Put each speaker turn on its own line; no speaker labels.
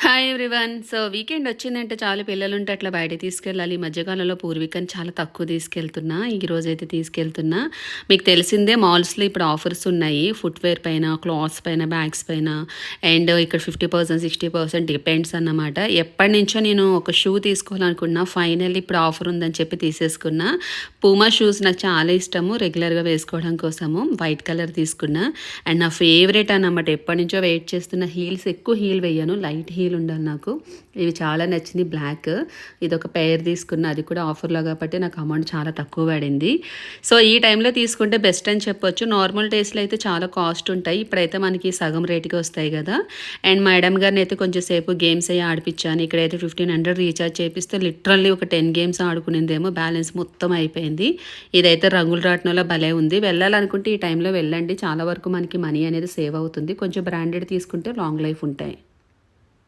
Hi everyone. So weekend వచ్చిందంటే చాలు పిల్లలుంటే అట్లా బయటకి తీసుకెళ్ళాలి. ఈ మధ్యకాలంలో పూర్వికని చాలా తక్కువ తీసుకెళ్తున్నా. ఈరోజైతే తీసుకెళ్తున్నా. మీకు తెలిసిందే మాల్స్‌లో ఇప్పుడు ఆఫర్స్ ఉన్నాయి. ఫుట్‌వేర్ పైన, క్లాత్స్ పైన, బ్యాగ్స్ పైన అండ్ ఇక్కడ 50%, 60% డిపెండ్స్ అన్నమాట. ఎప్పటినుంచో నేను ఒక షూ తీసుకోవాలనుకున్నా. ఫైనల్లీ ఇప్పుడు ఆఫర్ ఉందని చెప్పి తీసేసుకున్నా. పూమా షూస్ నాకు చాలా ఇష్టము. రెగ్యులర్‌గా వేసుకోవడం కోసము వైట్ కలర్ తీసుకున్నా. అండ్ నా ఫేవరెట్ అన్నమాట. ఎప్పటినుంచో వెయిట్ చేస్తున్న హీల్స్ ఎక్కువ హీల్ వేయను. లైట్ హీల్ ఉండాలి నాకు. ఇవి చాలా నచ్చింది బ్లాక్. ఇదొక పెయిర్ తీసుకున్న. అది కూడా ఆఫర్లో కాబట్టి నాకు అమౌంట్ చాలా తక్కువ పడింది. సో ఈ టైంలో తీసుకుంటే బెస్ట్ అని చెప్పొచ్చు. నార్మల్ డేస్లో అయితే చాలా కాస్ట్ ఉంటాయి. ఇప్పుడైతే మనకి సగం రేటుకి వస్తాయి కదా. అండ్ మేడం గారిని అయితే కొంచెం సేపు గేమ్స్ అయ్యి ఆడిపించాను. ఇక్కడైతే 1500 రీఛార్జ్ చేపిస్తే లిటరల్లీ ఒక 10 గేమ్స్ ఆడుకునేదేమో. బ్యాలెన్స్ మొత్తం అయిపోయింది. ఇదైతే రంగుల రాట్నంలో భలే ఉంది. వెళ్ళాలనుకుంటే ఈ టైంలో వెళ్ళండి. చాలా వరకు మనకి మనీ అనేది సేవ్ అవుతుంది. కొంచెం బ్రాండెడ్ తీసుకుంటే లాంగ్ లైఫ్ ఉంటాయి.